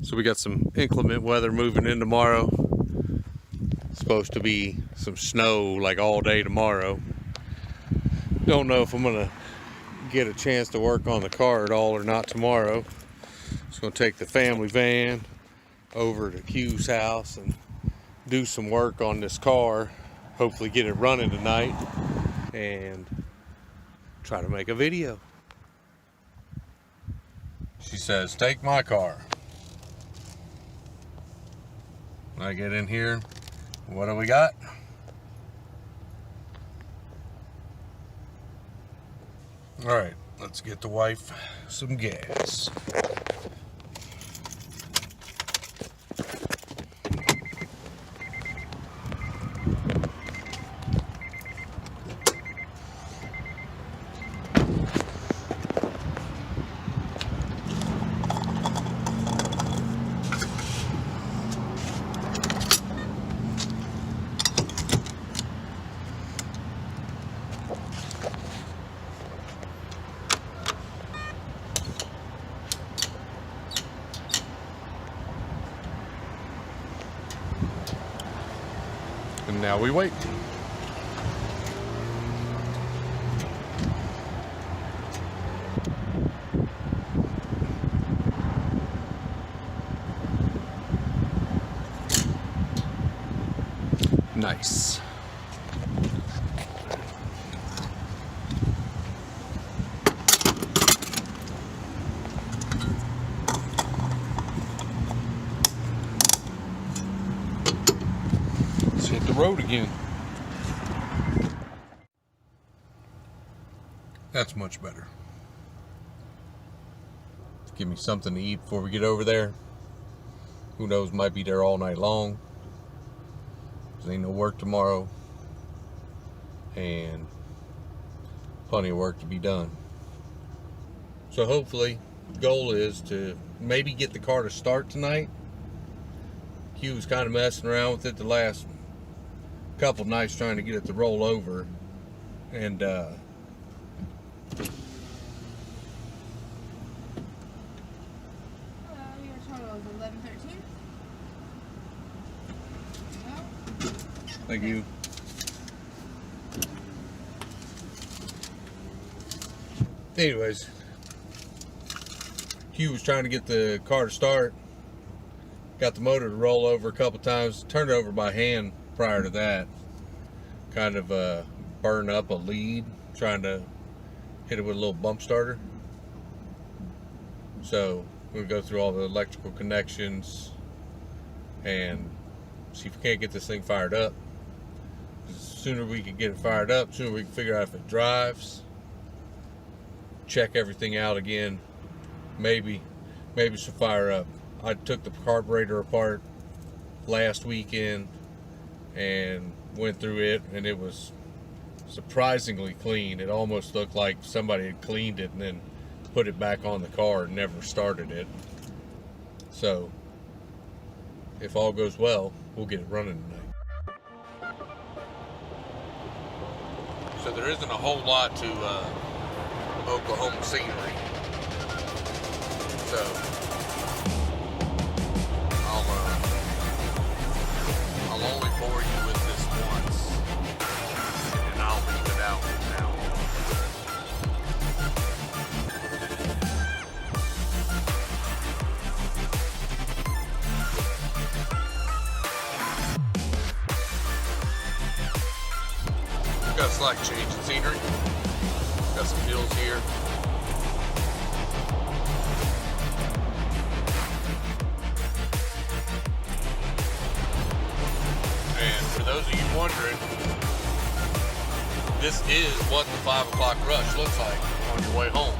So we got some inclement weather moving in tomorrow. It's supposed to be some snow like all day tomorrow. Don't know if I'm gonna get a chance to work on the car at all or not tomorrow. Just gonna take the family van over to Q's house and do some work on this car. Hopefully get it running tonight and try to make a video. She says, take my car. When I get in here, what do we got? All right, let's get the wife some gas. And now we wait. Nice. Let's hit the road again. That's much better. Give me something to eat before we get over there. Who knows, might be there all night long. There ain't no work tomorrow. And plenty of work to be done. So hopefully, the goal is to maybe get the car to start tonight. Q was kind of messing around with it the last couple nights trying to get it to roll over. And thank you. Anyways, Q was trying to get the car to start. Got the motor to roll over a couple times. Turned it over by hand prior to that. Kind of burn up a lead trying to hit it with a little bump starter. So we'll go through all the electrical connections and see if we can't get this thing fired up. The sooner we can get it fired up, the sooner we can figure out if it drives, check everything out again, maybe she'll fire up. I took the carburetor apart last weekend and went through it, and it was surprisingly clean. It almost looked like somebody had cleaned it and then put it back on the car and never started it. So if all goes well, we'll get it running tonight. So there isn't a whole lot to Oklahoma scenery. So I'll only bore you with this once, and I'll leave it out now. Got a slight change in scenery. Got some hills here. And for those of you wondering, this is what the 5 o'clock rush looks like on your way home.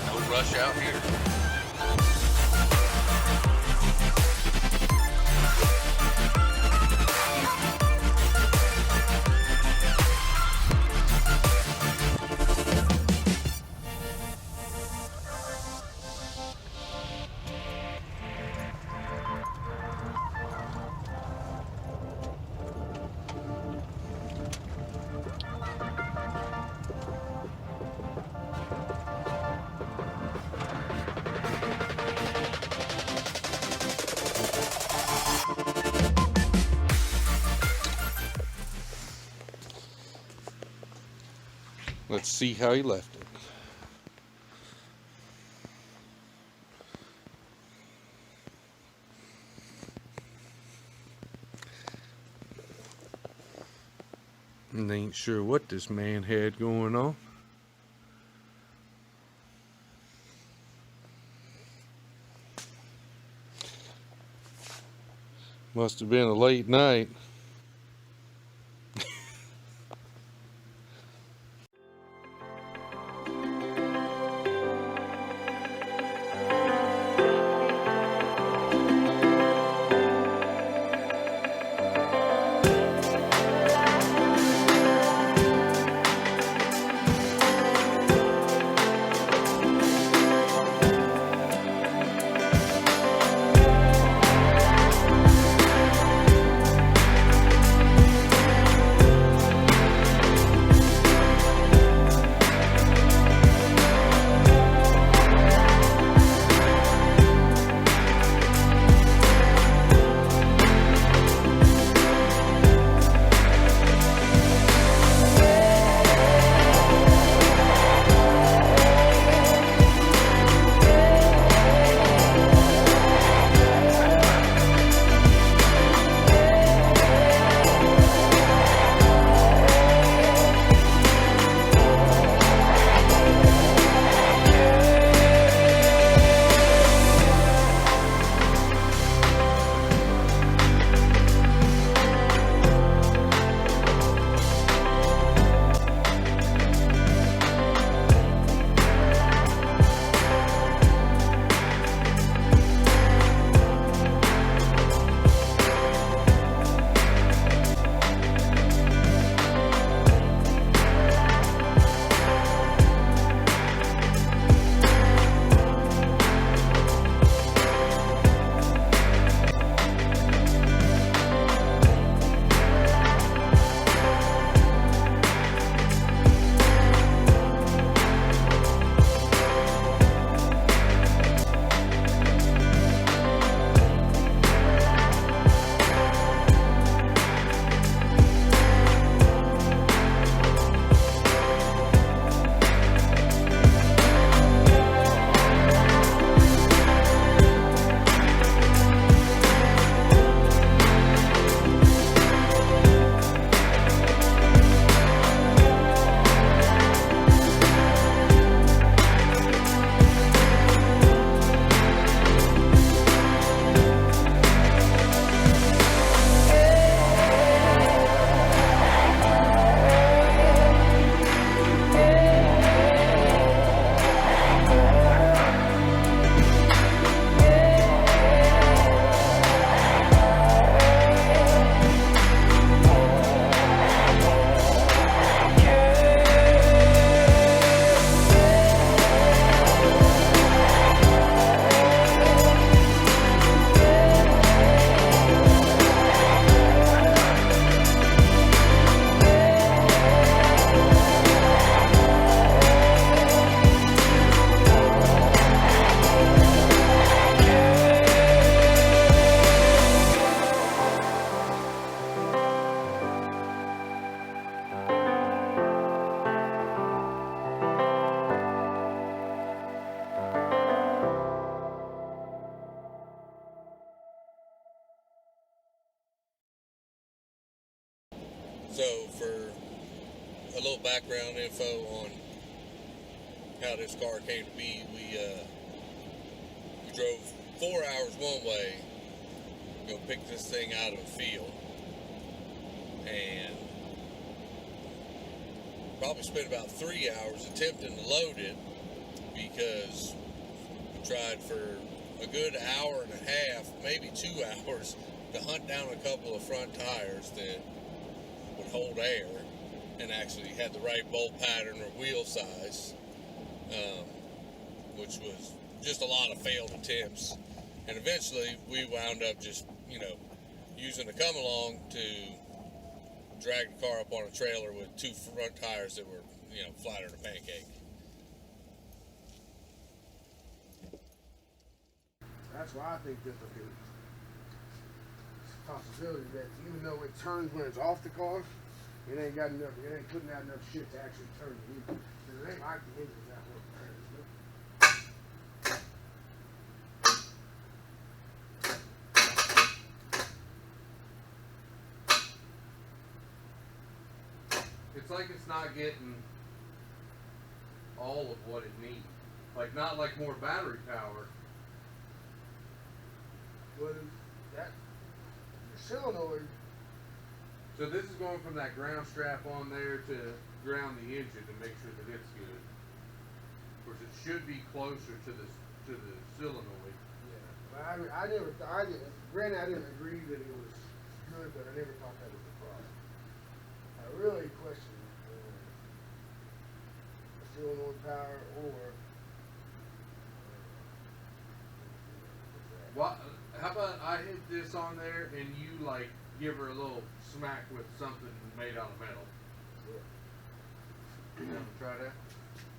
No rush out here. Let's see how he left it. And ain't sure what this man had going on. Must have been a late night. So for a little background info on how this car came to be, we drove 4 hours one way to go pick this thing out of the field, and probably spent about 3 hours attempting to load it, because we tried for a good hour and a half, maybe 2 hours, to hunt down a couple of front tires that would hold air and actually had the right bolt pattern or wheel size, which was just a lot of failed attempts. And eventually we wound up just, using a come along to drag the car up on a trailer with 2 front tires that were, flatter than a pancake. That's why I think there's a possibility that even though it turns when it's off the car, It ain't got enough. It ain't putting out enough shit to actually turn the engine. 'Cause it ain't like the engine that work. It's like it's not getting all of what it needs. Like not like more battery power. Well, that your solenoid. So this is going from that ground strap on there to ground the engine to make sure that it's good. Of course, it should be closer to the solenoid. Yeah, but I didn't. Granted, I didn't agree that it was good, but I never thought that was the problem. I really questioned the solenoid power or. What? How about I hit this on there and you like give her a little smack with something made out of metal? Yeah. You want to try that?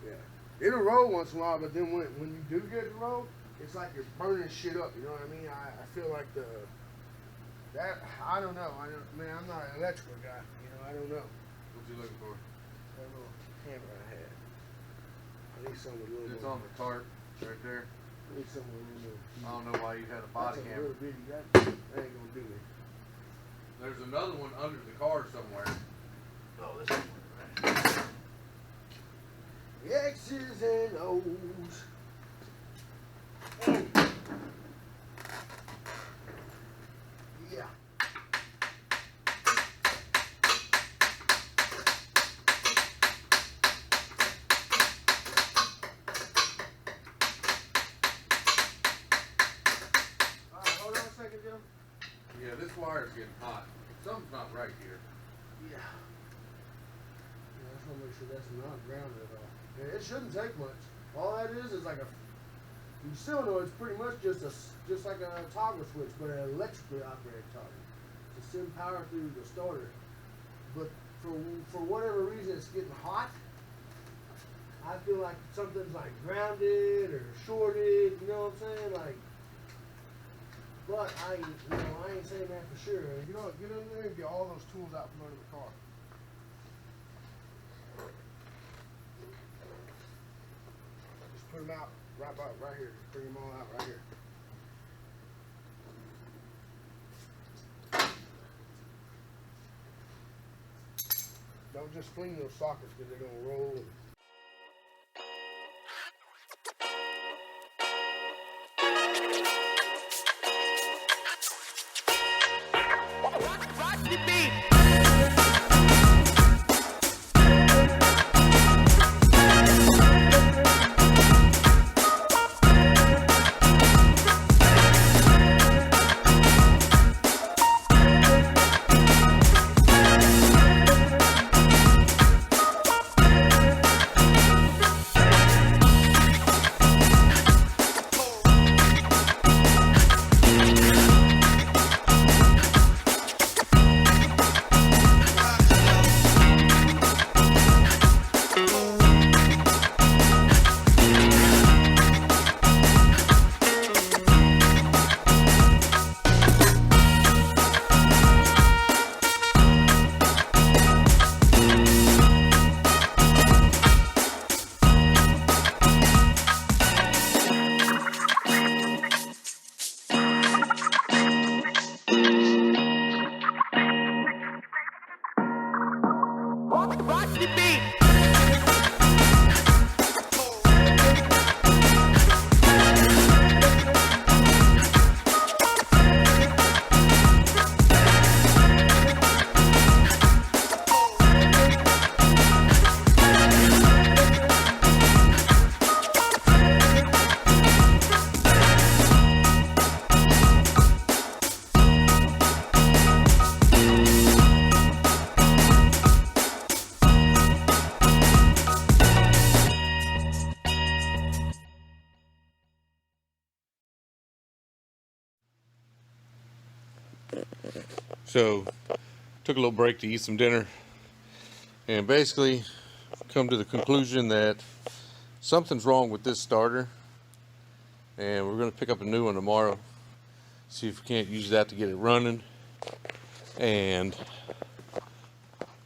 Yeah. It'll roll once in a while, but then when you do get it to roll, it's like you're burning shit up. You know what I mean? I feel like I don't know. Man, I'm not an electrical guy. You know, I don't know. What you looking for? That little camera I had. I need something with a little It's more. on the cart right there. I need something with a little more. I don't know why you had a body That's a camera. little bitty. That ain't gonna do it. There's another one under the car somewhere. Oh, this is right. The X's and O's. Yeah. Alright, hold on a second, Joe. Yeah, this wire's getting hot. Something's not right here. Yeah. I just want to make sure that's not grounded at all. Yeah, it shouldn't take much. All that is like a. The solenoid's pretty much just like a toggle switch, but an electrically operated toggle to send power through the starter. But for whatever reason, it's getting hot. I feel like something's like grounded or shorted. You know what I'm saying? Like. But I ain't saying that for sure. You know, get in there and get all those tools out from under the car. Just put them out right here. Bring them all out right here. Don't just fling those sockets because they're gonna roll. So, took a little break to eat some dinner, and basically come to the conclusion that something's wrong with this starter, and we're going to pick up a new one tomorrow. See if we can't use that to get it running, and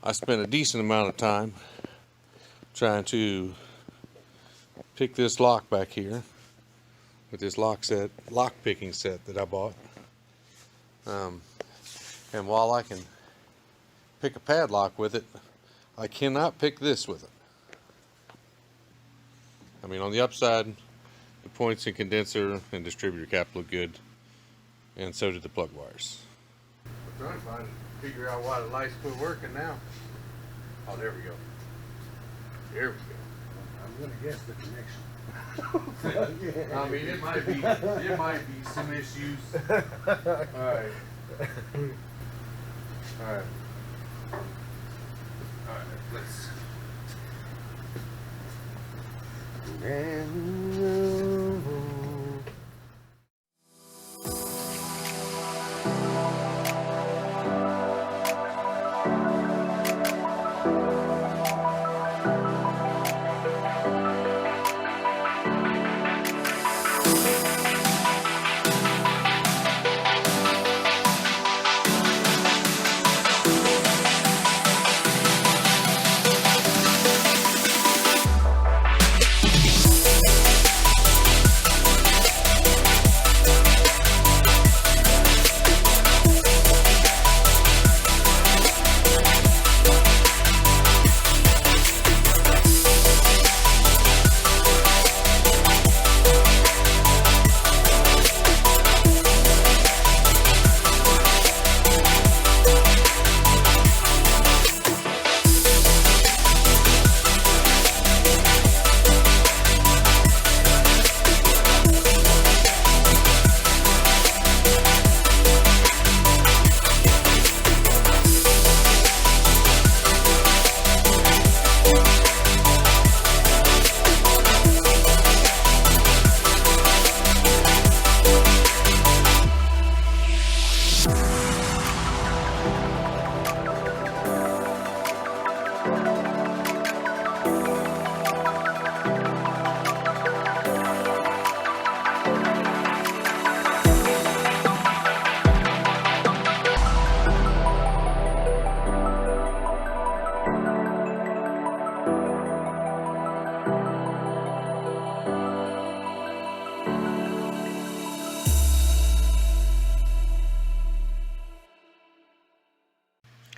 I spent a decent amount of time trying to pick this lock back here with this lock picking set that I bought. And while I can pick a padlock with it, I cannot pick this with it. I mean, on the upside, the points and condenser and distributor cap look good, and so did the plug wires. I'm trying to figure out why the lights quit working now. Oh, there we go. There we go. I'm gonna guess the connection. I mean, it might be some issues. All right. All right. All right. Let's.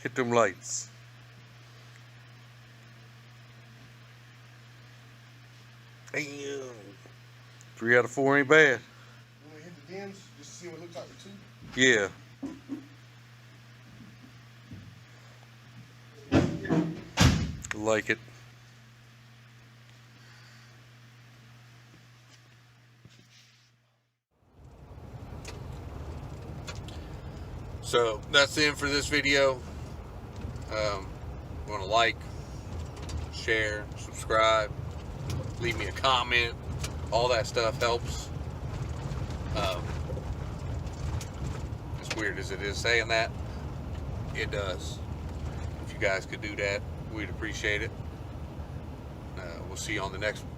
Hit them lights. Damn. 3 out of 4 ain't bad. You want to hit the dims just to see what it looks like with two? Yeah. Like it. So that's the end for this video. Want to like, share, subscribe, leave me a comment. All that stuff helps. As weird as it is saying that, it does. If you guys could do that, we'd appreciate it. We'll see you on the next one.